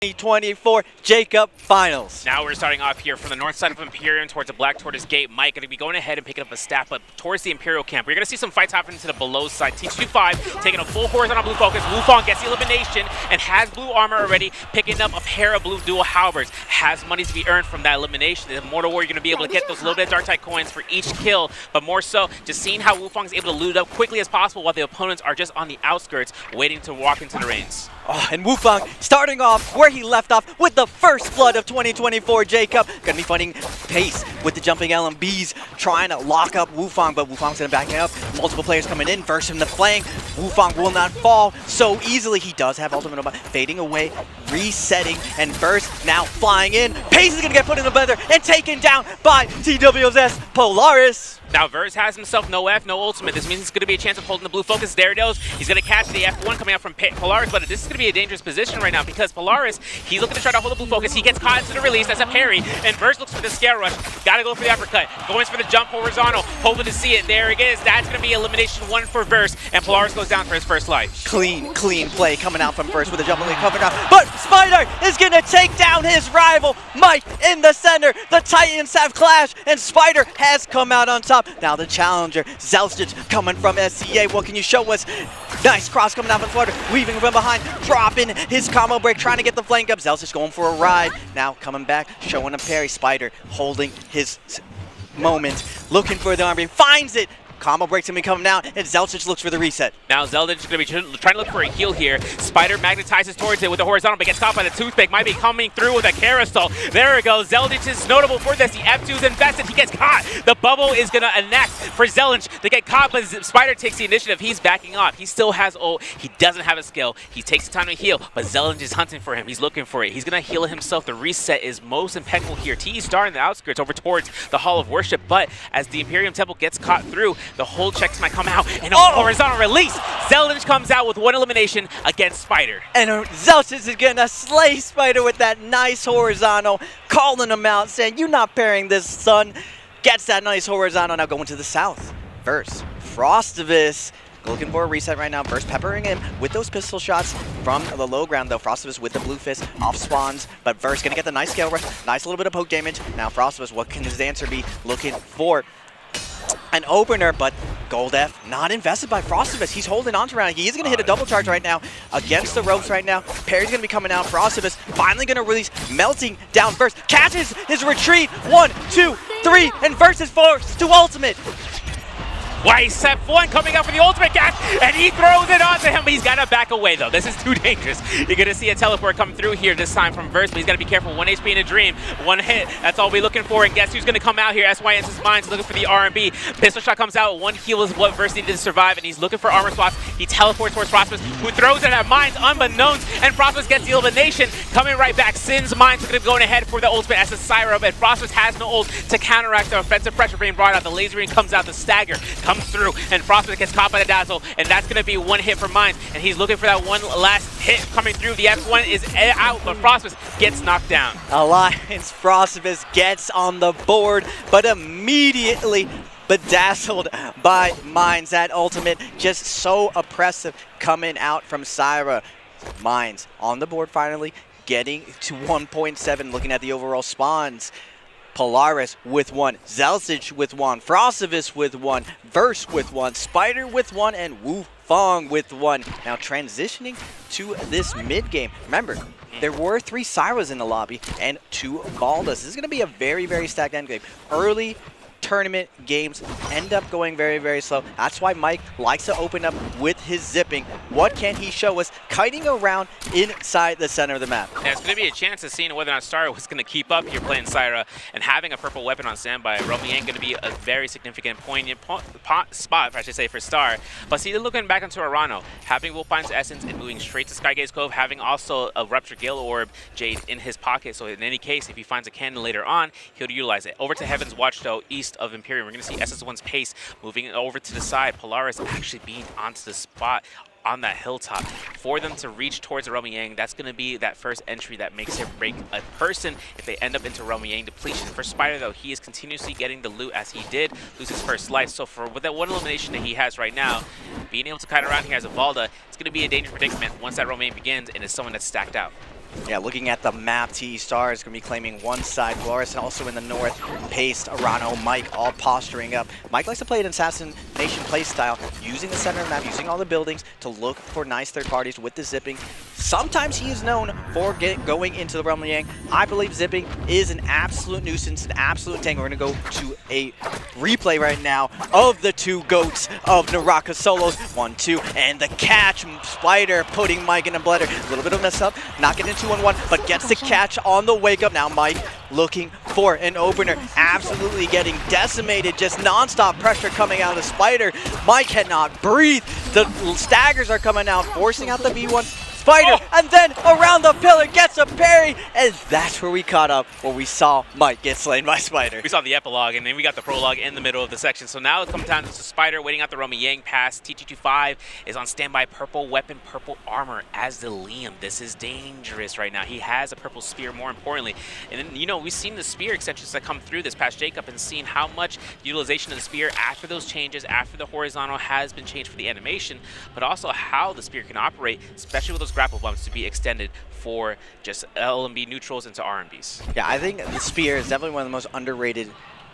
2024 Jacob Finals. Now we're starting off here from the north side of Imperium towards the Black Tortoise Gate. Mike going to be going ahead and picking up a staff, but towards the Imperial camp. We're going to see some fights happening to the below side. Team 2-5 taking a full horizontal blue focus. Wufang gets the elimination and has blue armor already, picking up a pair of blue dual halberds. Has money to be earned from that elimination. The Mortal Warrior going to be able to get those little bit of Dark Tide coins for each kill, but more so just seeing how Wufang is able to loot up quickly as possible while the opponents are just on the outskirts waiting to walk into the reins. Oh, and Wufang starting off where he left off with the first blood of 2024 Jacob. Gonna be fighting pace with the jumping LMBs, trying to lock up Wufang, but Wufang's gonna back it up. Multiple players coming in, verse from the flank. Wufang will not fall so easily. He does have ultimate fading away, resetting, and burst now flying in. Pace is gonna get put in the blender and taken down by TWS Polaris. Now Verse has himself no F, no ultimate. This means it's going to be a chance of holding the blue focus. There it goes. He's going to catch the F1 coming out from Polaris, but this is going to be a dangerous position right now because Polaris, he's looking to try to hold the blue focus. He gets caught into the release. That's a parry, and Verse looks for the scare rush. Got to go for the uppercut. Going for the jump horizontal. Hoping to see it. There it is. That's going to be elimination 1 for Verse, and Polaris goes down for his first life. Clean play coming out from Verse with a jump lead cover now, but Spider is going to take down his rival, Mike, in the center. The Titans have clashed, and Spider has come out on top. Now the challenger, Zelstich, coming from SCA. What can you show us? Nice cross coming out from Spider, weaving from behind, dropping his combo break, trying to get the flank up. Zelstich going for a ride. Now coming back, showing a parry. Spider holding his moment, looking for the arm beam, finds it. Combo breaks him and coming down, and Zelstich looks for the reset. Now Zelstich is going to be trying to look for a heal here. Spider magnetizes towards it with the horizontal, but gets caught by the toothpick. Might be coming through with a carousel. There it goes. Zelstich is notable for this. The F2 is invested. He gets caught. The bubble is going to enact for Zelstich to get caught, but Spider takes the initiative. He's backing off. He still has ult. He doesn't have a skill. He takes the time to heal, but Zelstich is hunting for him. He's looking for it. He's going to heal himself. The reset is most impeccable here. T star in the outskirts over towards the Hall of Worship, but as the Imperium Temple gets caught through, the whole checks might come out, and a horizontal release. Zelstich comes out with 1 elimination against Spider. And Zelstich is gonna slay Spider with that nice horizontal, calling him out, saying, "You're not parrying this, son." Gets that nice horizontal. Now going to the south. Verse, Frostivus, looking for a reset right now. Verse peppering him with those pistol shots from the low ground, though. Frostivus with the blue fist off spawns, but Verse gonna get the nice scale rush, nice little bit of poke damage. Now Frostivus, what can his answer be? Looking for an opener, but Gold F not invested by Frostivus. He's holding on to around. He is going to hit a double charge right now against the ropes right now. Parry's going to be coming out. Frostivus finally going to release, melting down Verse. Catches his retreat. 1, 2, 3, and Verse is forced to ultimate. Weiss F1 coming up for the ultimate catch, and he throws it onto him, but he's got to back away, though. This is too dangerous. You're going to see a teleport come through here this time from Verse, but he's got to be careful. 1 HP in a dream, 1 hit. That's all we're looking for, and guess who's going to come out here? SYN's Minds looking for the R&B. Pistol shot comes out. 1 heal is what Verse needed to survive, and he's looking for armor swaps. He teleports towards Frostivus, who throws it at Minds unbeknownst, and Frostivus gets the elimination. Coming right back, Sin's Minds going to be going ahead for the ultimate as a Syra, but Frostivus has no ult to counteract the offensive pressure being brought out. The laser beam comes out, the stagger comes through, and Frostivus gets caught by the dazzle, and that's going to be 1 hit for Minds, and he's looking for that one last hit coming through. The F1 is out, but Frostivus gets knocked down. Alliance Frostivus gets on the board, but immediately bedazzled by Minds. That ultimate just so oppressive coming out from Syra. Minds on the board finally, getting to 1.7, looking at the overall spawns. Polaris with 1, Zelstich with 1, Frostivus with 1, Verse with 1, Spider with 1, and Wufang with 1. Now transitioning to this mid game. Remember, there were 3 Syras in the lobby and 2 Baldas. This is going to be a very, very stacked end game. Early tournament games end up going very, very slow. That's why Mike likes to open up with his zipping. What can he show us? Kiting around inside the center of the map. Yeah, it's going to be a chance of seeing whether or not Star was going to keep up here playing Syra, and having a purple weapon on standby. Romy ain't going to be a very significant poignant spot, if I should say, for Star. But see, looking back into Arano, having Wolfine's Essence and moving straight to Skygaze Cove, having also a Rupture Gale Orb Jade in his pocket, so in any case, if he finds a cannon later on, he'll utilize it. Over to Heaven's Watch, though, east of Imperium, we're going to see SS1's pace moving over to the side. Polaris actually being onto the spot on that hilltop. For them to reach towards the Romy, that's going to be that first entry that makes or break a person if they end up into Romy depletion. For Spider, though, he is continuously getting the loot as he did lose his first life. So for with that 1 elimination that he has right now, being able to kite around here as a Valda, it's going to be a dangerous predicament once that Romy begins and is someone that's stacked out. Yeah, looking at the map, TE Star is going to be claiming one side. Glorious also in the north. Paste, Arano, Mike all posturing up. Mike likes to play an assassination play style, using the center of the map, using all the buildings to look for nice third parties with the zipping. Sometimes he is known for going into the realm of Yang. I believe zipping is an absolute nuisance, an absolute tank. We're going to go to a replay right now of the two goats of Naraka solos. 1-2, and the catch. Spider putting Mike in a blender. A little bit of mess up, not getting 2-on-1, but gets the catch on the wake up. Now Mike looking for an opener, absolutely getting decimated, just non-stop pressure coming out of Spider. Mike cannot breathe. The staggers are coming out, forcing out the V1. Spider, and then around the pillar, gets a parry, and that's where we caught up, where we saw Mike get slain by Spider. We saw the epilogue, and then we got the prologue in the middle of the section. So now it comes down to Spider waiting out the Romy Yang pass. T225 is on standby, purple weapon, purple armor as the Liam. This is dangerous right now. He has a purple spear, more importantly. And then, you know, we've seen the spear extensions that come through this past Jacob and seen how much utilization of the spear after those changes, after the horizontal has been changed for the animation, but also how the spear can operate, especially with those grapple bumps to be extended for just LMB neutrals into RMBs. Yeah, I think the spear is definitely one of the most underrated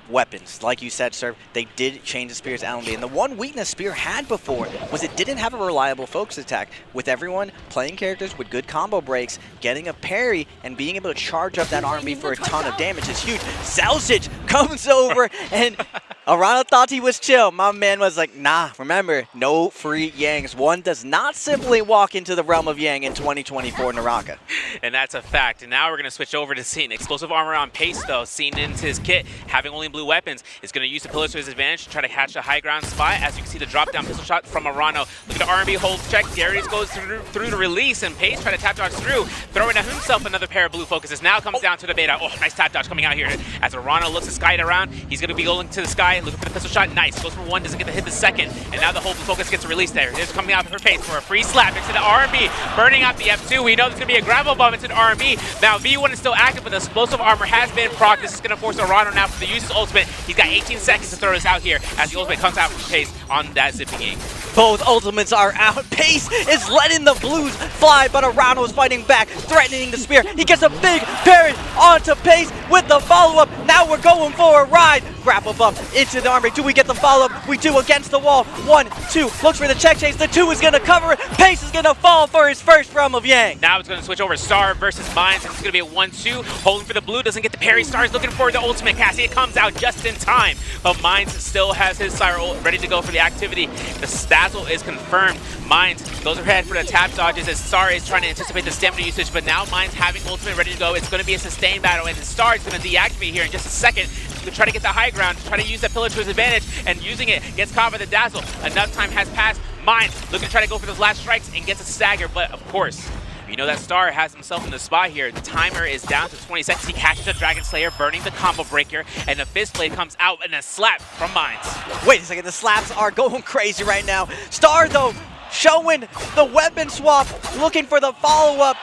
weapons. Like you said, sir, they did change the spear's LMB, and the one weakness spear had before was it didn't have a reliable focus attack. With everyone playing characters with good combo breaks, getting a parry and being able to charge up that RMB for a ton of damage is huge. Zelsic comes over and Arana thought he was chill. My man was like, nah, remember, no free Yangs. One does not simply walk into the realm of Yang in 2024 Naraka. And that's a fact. And now we're going to switch over to seeing explosive armor on Pace, though. Seen into his kit, having only blue weapons, is going to use the pillars to his advantage to try to catch a high ground spot. As you can see, the drop down pistol shot from Arano. Look at the RMB hold check. Darius goes through the release, and Pace try to tap dodge through, throwing at himself another pair of blue focuses. Now comes down to the beta. Oh, nice tap dodge coming out here. As Arano looks to sky it around, he's going to be going to the sky, looking for the pistol shot. Nice. Goes for one, doesn't get to hit the second. And now the whole blue focus gets released there. It's coming out of her face for a free slap into the RMB, burning out the F2. We know there's going to be a gravel bomb into the RMB. Now V1 is still active, but the explosive armor has been procced. This is going to force Arano now to use his ultimate. He's got 18 seconds to throw this out here as the ultimate comes out from Pace on that zipping game. Both ultimates are out. Pace is letting the blues fly, but Arano is fighting back, threatening the spear. He gets a big parry onto Pace with the follow-up. Now we're going for a ride. Grapple bump into the armor. Do we get the follow-up? We do against the wall. 1, 2, looks for the check chase. The 2 is going to cover it. Pace is going to fall for his first realm of Yang. Now it's going to switch over Star versus Mines. It's going to be a 1-2. Holding for the blue, doesn't get the parry. Star is looking for the ultimate cast. It comes out just in time. But Mines still has his Sire ult ready to go for the activity. The Stazzle is confirmed. Mines goes ahead for the tap dodges as Star is trying to anticipate the stamina usage, but now Mines having ultimate ready to go. It's going to be a sustained battle, and Star is going to deactivate here in just a second to try to get the high ground, try to use that pillar to his advantage, and using it, gets caught by the Dazzle. Enough time has passed. Mines looking to try to go for those last strikes and gets a stagger, but of course, you know that Star has himself in the spot here. The timer is down to 20 seconds. He catches a Dragon Slayer, burning the combo breaker, and the Fist Blade comes out and a slap from Mines. Wait a second, the slaps are going crazy right now. Star, though, showing the weapon swap, looking for the follow-up,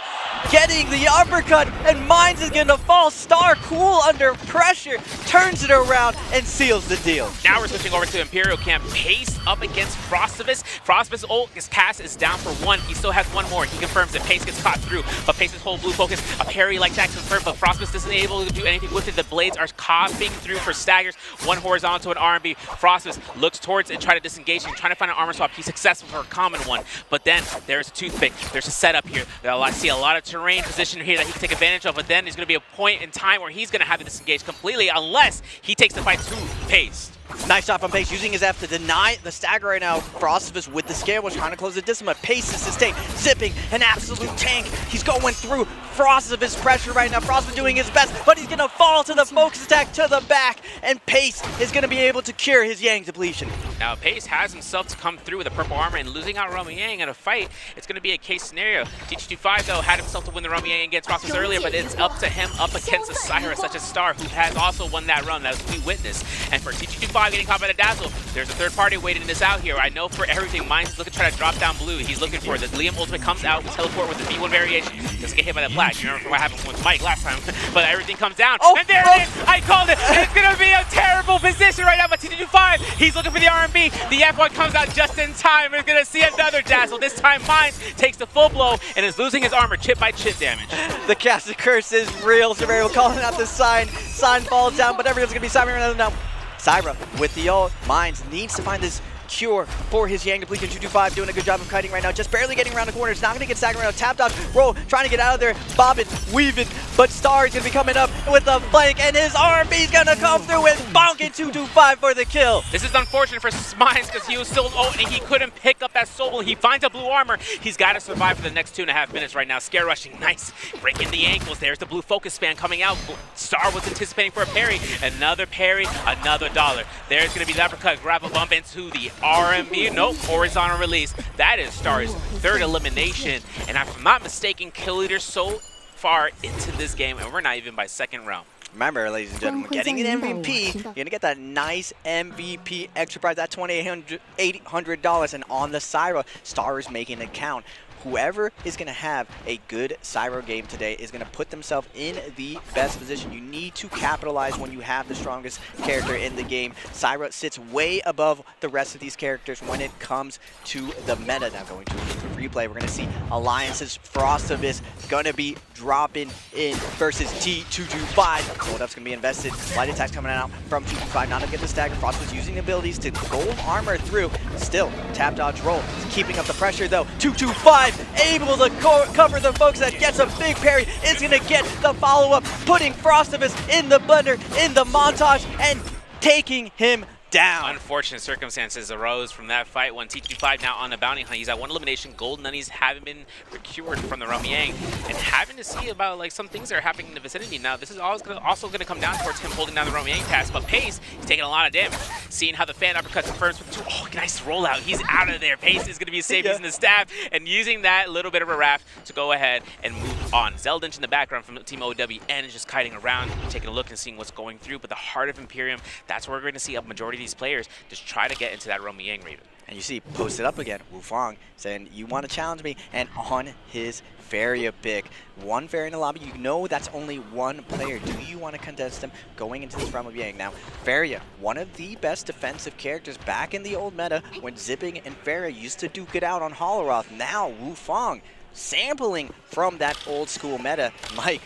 getting the uppercut, and Mines is going to fall. Star, cool under pressure, turns it around and seals the deal. Now we're switching over to Imperial Camp. Pace up against Frostivus. Frostivus' ult, his cast is down for 1. He still has 1 more. He confirms that Pace gets caught through, but Pace's whole blue focus, a parry like that confirmed, but Frostivus isn't able to do anything with it. The blades are coughing through for staggers. 1 horizontal to an RMB. Frostivus looks towards it, trying to disengage and trying to find an armor swap. He's successful for a common one, but then there's a toothpick. There's a setup here. I see a lot of terrain position here that he can take advantage of, but then there's going to be a point in time where he's going to have to disengage completely unless he takes the fight to Pace. Nice shot from Pace, using his F to deny the stagger right now. Frostivus with the scale was trying to close the distance, but Pace is sustained, zipping, an absolute tank. He's going through Frostivus pressure right now. Frostivus doing his best, but he's going to fall to the focus attack to the back, and Pace is going to be able to cure his Yang depletion. Now Pace has himself to come through with a purple armor and losing out Romy Yang in a fight. It's going to be a case scenario. T225 though had himself to win the Romy Yang against Frostivus earlier, but it's up to him up against a Cyrus such as Star, who has also won that run, as we witnessed. And for T225 getting caught by the Dazzle, there's a third party waiting this out here. I know for everything, Mines is looking to try to drop down blue. He's looking for it. The Liam ultimate comes out, we teleport with the V1 variation. Doesn't get hit by that flag. You remember what happened with Mike last time. But everything comes down. And there it is! I called it! And it's going to be a terrible position right now by T225. He's looking for the RMB. be. The F1 comes out just in time. We're going to see another dazzle. This time Mines takes the full blow and is losing his armor chip by chip damage. The casted curse is real. Surveyor calling out the sign. Sign falls down, but everyone's going to be Cyber now. Syra with the ult. Mines needs to find this cure for his Yang depletion. 225 doing a good job of kiting right now, just barely getting around the corner. It's not going to get staggered right now. Tap dodge, roll, trying to get out of there, bobbing, weaving, but Star is going to be coming up with a flank, and his RB's going to come through and bonk it. 225 for the kill. This is unfortunate for Mines because he was still ult and he couldn't pick up that soul. He finds a blue armor. He's got to survive for the next 2.5 minutes right now. Scare rushing, nice. Breaking the ankles. There's the blue focus span coming out. Star was anticipating for a parry. Another parry, another dollar. There's going to be the uppercut, grab a bump into the RMB. Nope, horizontal release. That is Star's third elimination. And if I'm not mistaken, kill leader so far into this game, and we're not even by second round. Remember, ladies and gentlemen, getting an MVP, you're going to get that nice MVP extra prize, that $2,800. And on the Syra, Star is making it count. Whoever is going to have a good Syra game today is going to put themselves in the best position. You need to capitalize when you have the strongest character in the game. Syra sits way above the rest of these characters when it comes to the meta. Now going to replay, we're going to see Alliance's Frostivus going to be dropping in versus T225. Gold up's going to be invested. Light attacks coming out from 225. Not to get the stagger. Frostivus using abilities to gold armor through. Still, tap dodge roll. Keeping up the pressure though. 225 able to cover the folks that gets a big parry. Is going to get the follow-up, putting Frostivus in the blender, in the montage, and taking him down. Unfortunate circumstances arose from that fight when T25 now on a bounty hunt. He's at 1 elimination. Gold Nunnies haven't been procured from the Realm Yang, and having to see about like some things that are happening in the vicinity. Now this is also going to come down towards him holding down the Realm Yang task, but Pace, he's taking a lot of damage. Seeing how the fan uppercut confirms with 2. Oh, nice rollout. He's out of there. Pace is going to be safe using the stab and using that little bit of a raft to go ahead and move on. Zeldinch in the background from Team OWN is just kiting around, taking a look and seeing what's going through, but the heart of Imperium, that's where we're going to see a majority of these players just try to get into that Realm Yang Raven. And you see, posted up again, Wufang saying, you want to challenge me? And on his Varia pick, one Varia in the lobby, you know that's only one player. Do you want to contest him going into this Realm of Yang? Now, Varia, one of the best defensive characters back in the old meta when Zipping and Varia used to duke it out on Holoroth. Now, Wufang sampling from that old school meta. Mike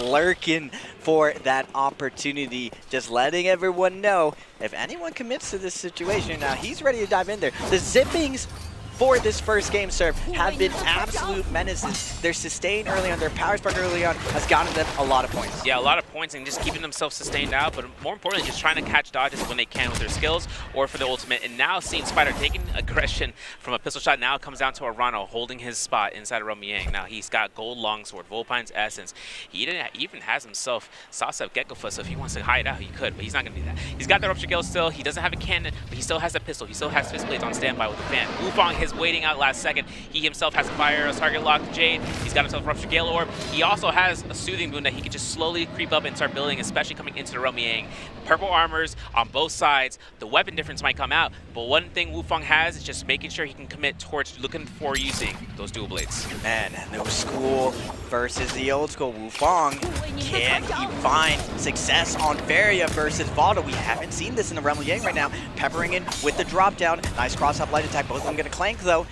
lurking for that opportunity, just letting everyone know if anyone commits to this situation, now he's ready to dive in there. The Zippings for this first game serve have been absolute menaces. Their sustain early on, their power spark early on has gotten them a lot of points. Yeah, a lot of points and just keeping themselves sustained out, but more importantly, just trying to catch dodges when they can with their skills or for the ultimate. And now seeing Spider taking aggression from a pistol shot, now it comes down to Arano holding his spot inside of Realm Yang. Now he's got gold longsword, Volpine's essence. He even has himself Sasep Gekkofoot, so if he wants to hide out, he could, but he's not going to do that. He's got the Rupture Gale still. He doesn't have a cannon, but he still has a pistol. He still has Fist Blades on standby with the fan. Wufang is waiting out last second. He himself has a fire arrows, target lock Jade. He's got himself a Rupture Gale Orb. He also has a Soothing Boon that he can just slowly creep up and start building, especially coming into the Realm Yang. Purple armors on both sides. The weapon difference might come out, but one thing Wufang has is just making sure he can commit towards looking for using those dual blades. Man, new school versus the old school. Wufang, can he find success on Varia versus Valda? We haven't seen this in the Realm of Yang right now. Peppering in with the drop down. Nice cross-up light attack. Both of them going to clank though.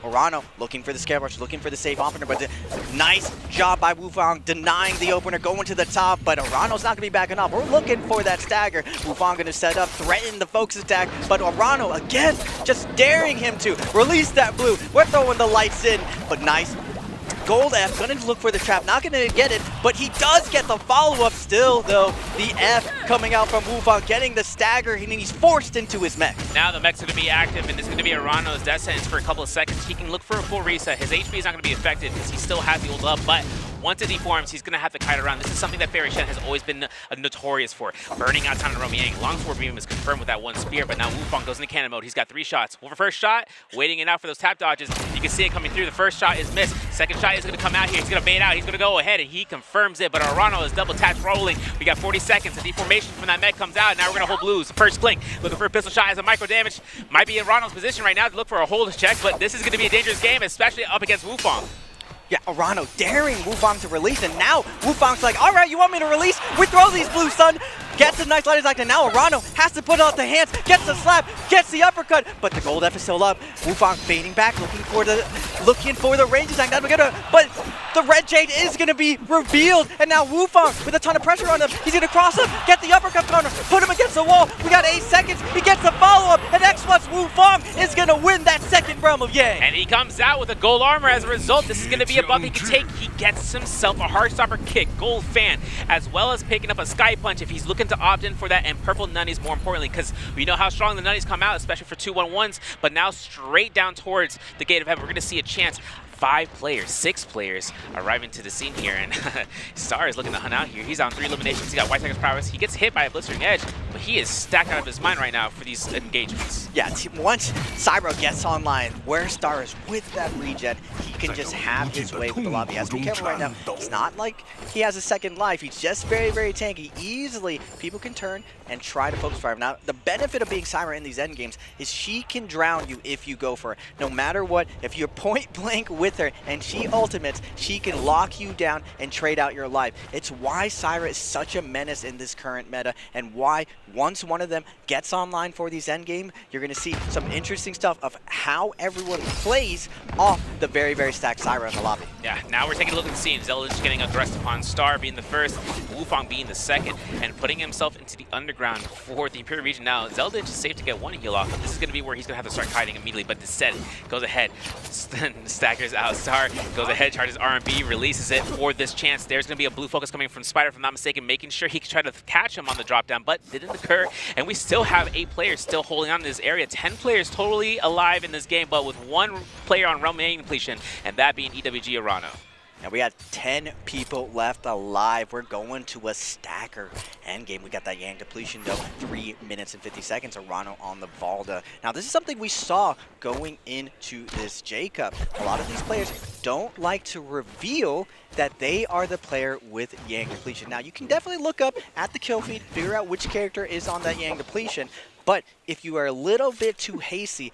Orano looking for the scare rush, looking for the safe opener, but nice job by Wufang denying the opener, going to the top, but Orano's not going to be backing up. We're looking for that stagger. Wufang going to set up, threaten the focus attack, but Orano again just daring him to release that blue. We're throwing the lights in, but nice. Gold F, going to look for the trap, not going to get it, but he does get the follow-up still, though. The F coming out from Wufang, getting the stagger, and he's forced into his mech. Now the mech's going to be active, and it's going to be Arano's death sentence for a couple of seconds. He can look for a full reset. His HP is not going to be affected because he still has the ult up, but once it deforms, he's going to have to kite around. This is something that Fairy Shen has always been notorious for, burning out time to Realm Yang. Longsword Beam is confirmed with that one spear, but now Wufang goes into cannon mode. He's got 3 shots. Well, for first shot, waiting it out for those tap dodges. You can see it coming through. The first shot is missed. Second shot is going to come out here. He's going to bait out. He's going to go ahead, and he confirms it, but Arano is double tapped rolling. We got 40 seconds. The deformation from that mech comes out. Now we're going to hold blues. First blink, looking for a pistol shot as a micro damage. Might be in Arano's position right now to look for a hold check, but this is going to be a dangerous game, especially up against Wufang. Yeah, Arano daring Wufang to release, and now Wufang's like, all right, you want me to release? We throw these blues, son. gets a nice light attack, and now Arano has to put out the hands, gets the slap, gets the uppercut, but the gold F is still up. Wufang fading back, looking for the range attack. But the red jade is gonna be revealed, and now Wufang with a ton of pressure on him. He's gonna cross him, get the uppercut counter, put him against the wall. We got 8 seconds. He gets the follow-up, and X-Plus Wufang is gonna win that second realm of Yang. And he comes out with a gold armor as a result. This is gonna be a buff he can take. He gets himself a Heartstopper kick, gold fan, as well as picking up a Sky Punch if he's looking to opt in for that, and purple nunnies more importantly, because we know how strong the nunnies come out, especially for 2-1-1s, but now straight down towards the Gate of Heaven, we're gonna see a chance. 6 players arriving to the scene here, and Star is looking to hunt out here. He's on 3 eliminations. He got White Tiger's prowess. He gets hit by a blistering edge, but he is stacked out of his mind right now for these engagements. Yeah, once Cyro gets online, where Star is with that regen, he can just have his way with the lobby. He has to be careful right now. It's not like he has a second life. He's just very, very tanky. Easily, people can turn and try to focus fire him. Now, the benefit of being Cyro in these end games is she can drown you if you go for it. No matter what, if you're point blank with her and she ultimates, she can lock you down and trade out your life. It's why Cyra is such a menace in this current meta, and why once one of them gets online for these end game, you're going to see some interesting stuff of how everyone plays off the very, very stacked Cyra in the lobby. Yeah, now we're taking a look at the scene. Zeldin's getting aggressed upon Star being the first, Wufang being the second, and putting himself into the underground for the Imperial region. Now, Zeldin is safe to get one heal off, but this is going to be where he's going to have to start hiding immediately, but instead goes ahead, staggers out. Star goes ahead, charges R&B, releases it for this chance. There's going to be a blue focus coming from Spider, if I'm not mistaken, making sure he can try to catch him on the drop down, but didn't occur. And we still have 8 players still holding on to this area. 10 players totally alive in this game, but with 1 player on realm remaining completion, and that being EWG Arano. Now we got 10 people left alive. We're going to a stacker endgame. We got that Yang depletion though. 3 minutes and 50 seconds. Arano on the Valda. Now this is something we saw going into this J-Cup. A lot of these players don't like to reveal that they are the player with Yang depletion. Now you can definitely look up at the kill feed, figure out which character is on that Yang depletion. But if you are a little bit too hasty,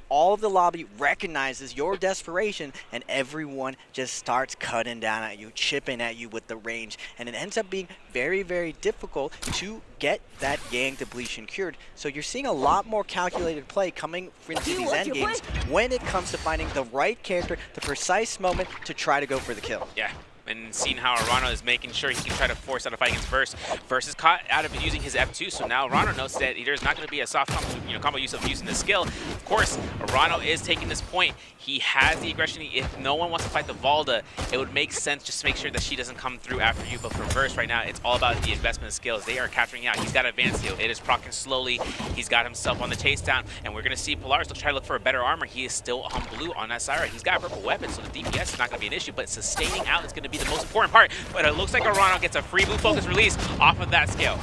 all of the lobby recognizes your desperation, and everyone just starts cutting down at you, chipping at you with the range, and it ends up being very, very difficult to get that Yang depletion cured. So you're seeing a lot more calculated play coming into these end games when it comes to finding the right character, the precise moment to try to go for the kill. Yeah. And seeing how Arano is making sure he can try to force out a fight against Verse. Verse is caught out of using his F2, so now Arano knows that there's not going to be a soft combo use of using the skill. Of course, Arano is taking this point. He has the aggression. If no one wants to fight the Valda, it would make sense just to make sure that she doesn't come through after you. But for Verse right now, it's all about the investment of skills. They are capturing out. He's got advanced heal. It is proccing slowly. He's got himself on the chase down, and we're going to see Polaris will try to look for a better armor. He is still on blue on that Syra. He's got a purple weapon, so the DPS is not going to be an issue, but sustaining out is going to be the most important part. But it looks like Arano gets a free blue focus release off of that skill.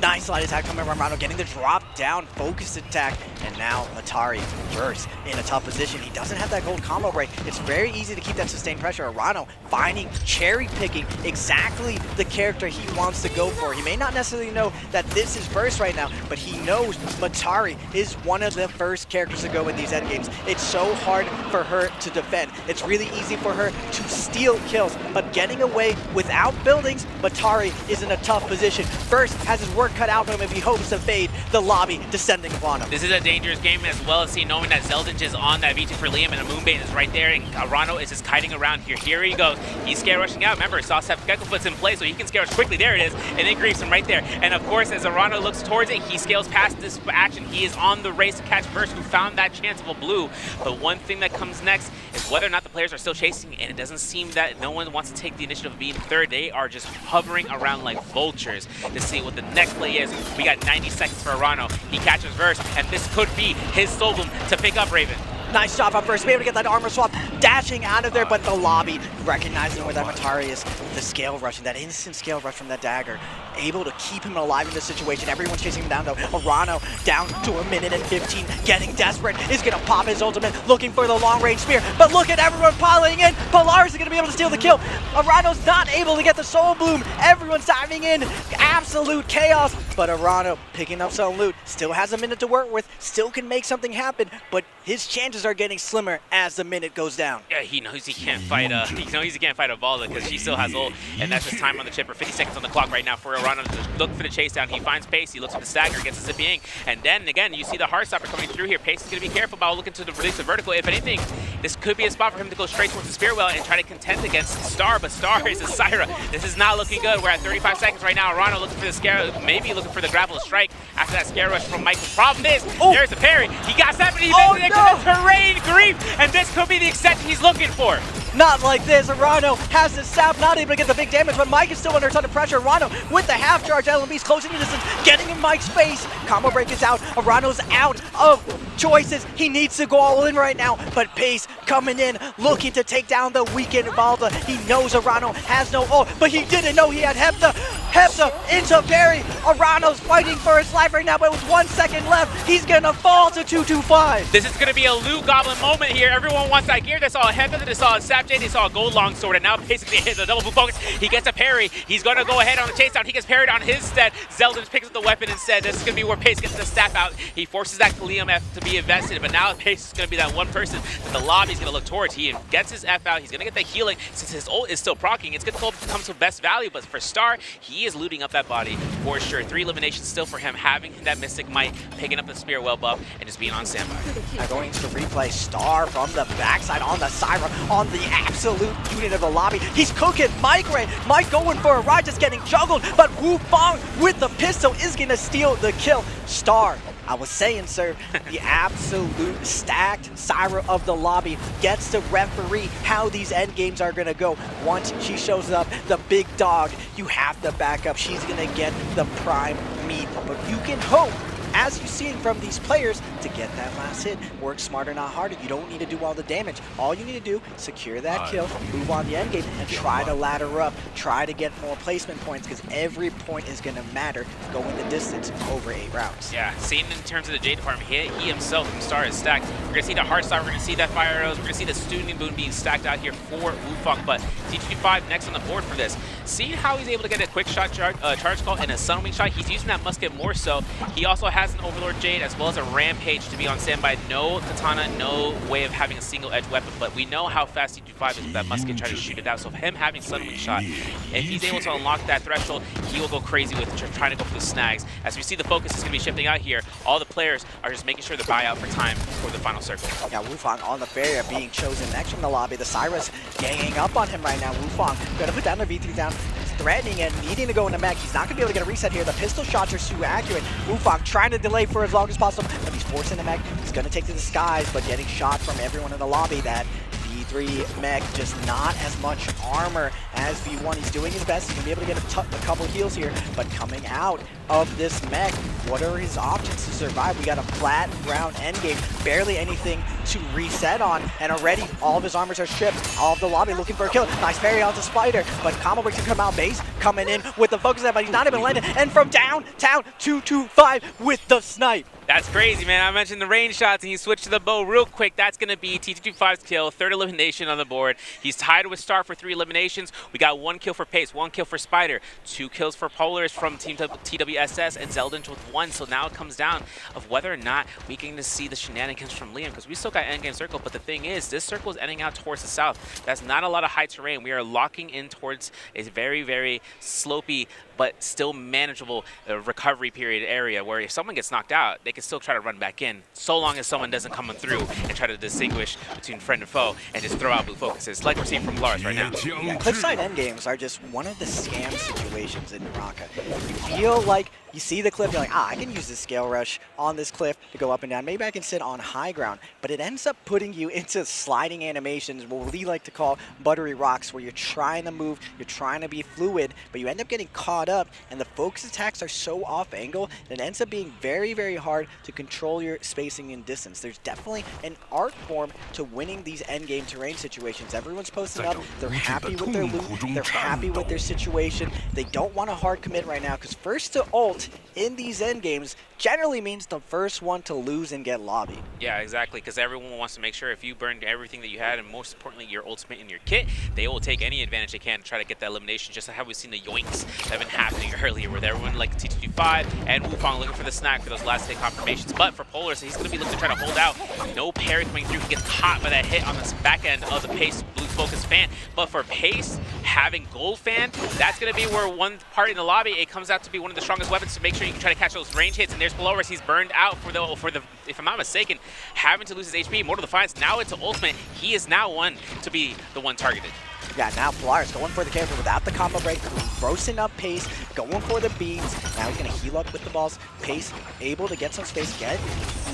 Nice light attack coming from Arano, getting the drop down focused attack, and now Atari Verse in a tough position. He doesn't have that gold combo break. It's very easy to keep that sustained pressure. Arano finding, cherry picking exactly the character he wants to go for. He may not necessarily know that this is Verse right now, but he knows Matari is one of the first characters to go in these end games. It's so hard for her to defend. It's really easy for her to steal kills, but getting away without buildings, Matari is in a tough position. Verse has his work cut out for him if he hopes to fade the lobby descending upon him. This is a dangerous game, as well as knowing that Zeldin is on that V2 for Liam, and a Moonbane is right there, and Arano is just kiting around here. Here he goes. He's scare rushing out. Remember, Sawstep Geckofoot's in play, so he can scare rush quickly. There it is, and then griefs him right there. And of course, as Arano looks towards it, he scales past this action. He is on the race to catch Verse, who found that chance of a blue. But one thing that comes next is whether or not the players are still chasing, and it doesn't seem that no one wants to take the initiative of being third. They are just hovering around like vultures to see what the next play is. We got 90 seconds for Arano. He catches Verse, and this could be his soul boom to pick up Raven. Nice job on Verse, be able to get that armor swap, dashing out of there, but the lobby recognizing where that Matari is, the scale rushing, that instant scale rush from that dagger, able to keep him alive in this situation. Everyone's chasing him down though. Arano down to 1 minute and 15, getting desperate, is gonna pop his ultimate, looking for the long range spear, but look at everyone piling in. Polaris is gonna be able to steal the kill. Arano's not able to get the soul bloom. Everyone's diving in, absolute chaos, but Arano picking up some loot, still has a minute to work with, still can make something happen, but his chances chances are getting slimmer as the minute goes down. Yeah, he knows he can't fight. He knows he can't fight Avalda because she still has ult, and that's just time on the chipper. 50 seconds on the clock right now for Arano to look for the chase down. He finds Pace. He looks at the stagger, gets the zipping, and then again you see the Heartstopper coming through here. Pace is going to be careful about looking to release the vertical. If anything, this could be a spot for him to go straight towards the spear well and try to contend against Star, but Star is a Syra. This is not looking good. We're at 35 seconds right now. Arano looking for the scare, maybe looking for the grapple strike after that scare rush from Mike. The problem is, there's the parry. He got 70, he made it into the terrain grief, and this could be the extension he's looking for. Not like this. Arano has the sap, not able to get the big damage, but Mike is still under a ton of pressure. Arano with the half charge. LMB's closing the distance, getting in Mike's face. Combo break is out. Arano's out of choices. He needs to go all in right now, but Pace coming in, looking to take down the weakened Valda. He knows Arano has no ult, but he didn't know he had Hepta. Hepta into parry. Arano's fighting for his life right now, but with 1 second left, he's gonna fall to 225. This is gonna be a Loot Goblin moment here. Everyone wants that gear. They saw a Hepta, they saw a Sapjay, they saw a gold longsword, and now basically hits a double boot focus. He gets a parry. He's gonna go ahead on the chase down. He gets parried on his stead. Zeldin picks up the weapon instead. This is gonna be where Pace gets the staff out. He forces that Kalium F to be invested, but now Pace is gonna be that one person that the lobby's gonna look towards. He gets his F out. He's gonna get the healing since his ult is still proccing. It's gonna come to best value, but for Star, he is looting up that body for sure. 3 eliminations still for him, having that Mystic Might, picking up the Spear well buff, and just being on standby. Now going to the replay, Star from the backside on the Syra, on the absolute unit of the lobby. He's cooking Mike Ray. Mike going for a ride, just getting juggled, but Wu Fang with the pistol is gonna steal the kill. Star, I was saying, sir, the absolute stacked Syra of the lobby gets to referee how these end games are gonna go. Once she shows up, the big dog, you have to back up. She's gonna get the prime meat, but you can hope, as you're seeing from these players, to get that last hit. Work smarter, not harder. You don't need to do all the damage. All you need to do, secure that kill, move on the end game, and try to ladder up. Try to get more placement points, because every point is going to matter going the distance over 8 rounds. Yeah, seen in terms of the J department, he himself from Star is stacked. We're going to see the Heartstar, we're going to see that Fire Arrows, we're going to see the Student Boon being stacked out here for Wufang, but TG5 next on the board for this. Seeing how he's able to get a quick shot charge call and a Sunwing shot, he's using that musket more so. He also has an Overlord Jade as well as a Rampage to be on standby. No katana, no way of having a single edge weapon, but we know how fast TG5 is with that musket trying to shoot it out. So him having Sunwing shot, if he's able to unlock that threshold, he will go crazy with trying to go for the snags. As we see, the focus is going to be shifting out here. All the players are just making sure to buy out for time for the final circle. Yeah, Wufang on the barrier being chosen next from the lobby. The Syra's ganging up on him right now. Wufang going to put down the V3 down, threatening and needing to go into mech. He's not going to be able to get a reset here. The pistol shots are too accurate. Wufang trying to delay for as long as possible, but he's forcing the mech. He's going to take to the skies, but getting shot from everyone in the lobby. That V3 mech, just not as much armor as V1. He's doing his best. He's going to be able to get a couple heals here, but coming out of this mech, what are his options to survive? We got a flat ground endgame, barely anything to reset on, and already all of his armors are stripped. All of the lobby looking for a kill. Nice parry onto Spider, but combo breaks to come out. Base coming in with the focus, but he's not even landing. And from downtown, 225 with the snipe. That's crazy, man. I mentioned the range shots, and he switched to the bow real quick. That's going to be TG25's kill, 3rd elimination on the board. He's tied with Star for 3 eliminations. We got 1 kill for Pace, 1 kill for Spider, 2 kills for Polaris from Team TWSS, and Zeldin with 1. So now it comes down of whether or not we can see the shenanigans from Liam, because we still got endgame circle, but the thing is, this circle is ending out towards the south. That's not a lot of high terrain. We are locking in towards a very, very slopey, but still manageable recovery period area where if someone gets knocked out, they can still try to run back in, so long as someone doesn't come through and try to distinguish between friend and foe and just throw out blue focuses, like we're seeing from Lars right now. Yeah, cliffside endgames are just one of the scam situations in Naraka. You feel like you see the cliff, you're like, I can use this scale rush on this cliff to go up and down. Maybe I can sit on high ground, but it ends up putting you into sliding animations, what we like to call buttery rocks, where you're trying to move, you're trying to be fluid, but you end up getting caught up, and the focus attacks are so off angle that it ends up being very, very hard to control your spacing and distance. There's definitely an art form to winning these endgame terrain situations. Everyone's posting up, they're happy with their loot, they're happy with their situation. They don't want a hard commit right now, because first to ult in these end games generally means the first one to lose and get lobbied. Yeah, exactly, because everyone wants to make sure if you burned everything that you had, and most importantly your ultimate in your kit, they will take any advantage they can to try to get that elimination, just like how we've seen the yoinks that have been happening earlier with everyone like T225 and Wufang looking for the snack for those last hit confirmations. But for Polar, so he's going to be looking to try to hold out. No parry coming through. He gets caught by that hit on the back end of the Pace Blue Focus fan. But for Pace, having Gold Fan, that's going to be where one part in the lobby, it comes out to be one of the strongest weapons to make sure you can try to catch those range hits. And there's Polaris. He's burned out for the if I'm not mistaken, having to lose his HP. Mortal Defiance now into Ultimate. He is now one to be the one targeted. Yeah, now Polaris going for the character without the combo break, roasting up Pace, going for the beams. Now he's going to heal up with the balls. Pace able to get some space, get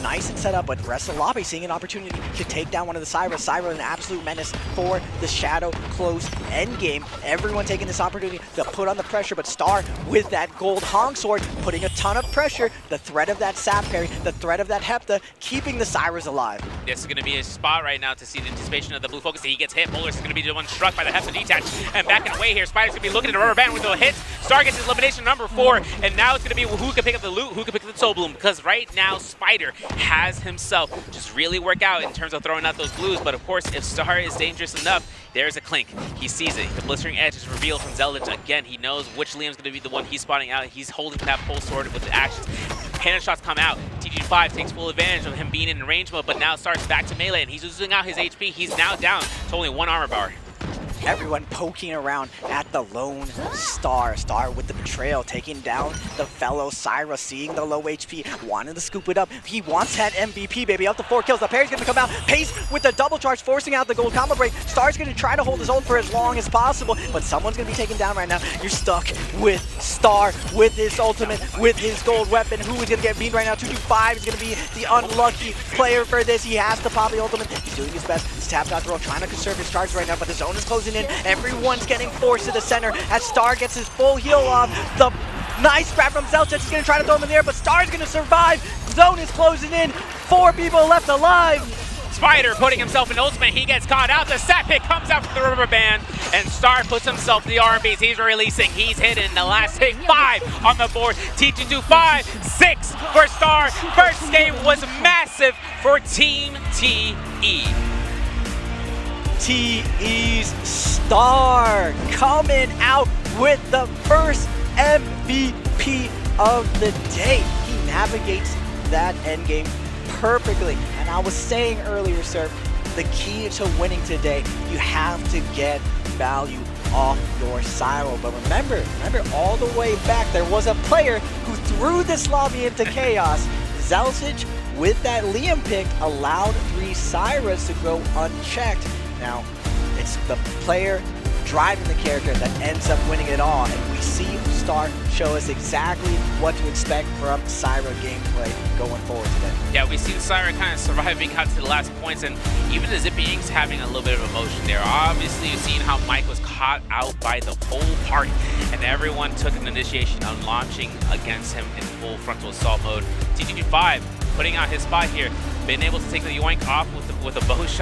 nice and set up, but the rest of the lobby seeing an opportunity to take down one of the Syra. Syra an absolute menace for the Shadow close endgame. Everyone taking this opportunity to put on the pressure, but Star with that gold Hong sword putting a ton of pressure. The threat of that sap parry, the threat of that Hepta, keeping the Syras alive. This is going to be a spot right now to see the anticipation of the Blue Focus. He gets hit. Polaris is going to be the one struck by the Hepta detach. And back and away here, Spider's going to be looking at a rubber band with the hits. Star gets his elimination number 4. And now it's going to be who can pick up the loot, who can pick up the Soul Bloom. Because right now, Spider has himself just really work out in terms of throwing out those blues. But of course, if Star is dangerous enough, there's a clink. He sees it. The Blistering Edge is revealed from Zeldin. Again, he knows which Liam's going to be the one he's spotting out. He's holding that pole sword with the actions. Panic shots come out. TG5 takes full advantage of him being in range mode, but now starts back to melee, and he's losing out his HP. He's now down to only 1 armor bar. Everyone poking around at the lone Star. Star with the betrayal, taking down the fellow Syra, seeing the low HP, wanting to scoop it up. He wants that MVP, baby, up to 4 kills. The parry's gonna come out. Pace with the double charge, forcing out the gold combo break. Star's gonna try to hold his own for as long as possible, but someone's gonna be taken down right now. You're stuck with Star, with his ultimate, with his gold weapon. Who is gonna get beamed right now? 225 is gonna be the unlucky player for this. He has to pop the ultimate. He's doing his best. He's tapped out the roll, trying to conserve his charge right now, but the zone is closing in. Everyone's getting forced to the center as Star gets his full heal off. The nice grab from Zelchuk is going to try to throw him in the air, but Star's going to survive. Zone is closing in. 4 people left alive. Spider putting himself in ultimate. He gets caught out. The sap pick comes out from the rubber band, and Star puts himself in the RBs. He's releasing. He's hidden. The last hit, 5 on the board. T225, 6 for Star. First game was massive for Team TE. TE's Star coming out with the first MVP of the day. He navigates that endgame perfectly. And I was saying earlier, sir, the key to winning today, you have to get value off your silo. But remember all the way back, there was a player who threw this lobby into chaos. Zelchuk, with that Liam pick, allowed 3 Syras to go unchecked. Now, it's the player driving the character that ends up winning it all, and we see Star show us exactly what to expect from Syra gameplay going forward today. Yeah, we've seen Syra kind of surviving out to the last points, and even the Zippy Inks having a little bit of emotion there. Obviously, you've seen how Mike was caught out by the whole party, and everyone took an initiation on launching against him in full frontal assault mode. T225 putting out his spot here, been able to take the yoink off with a bow shot.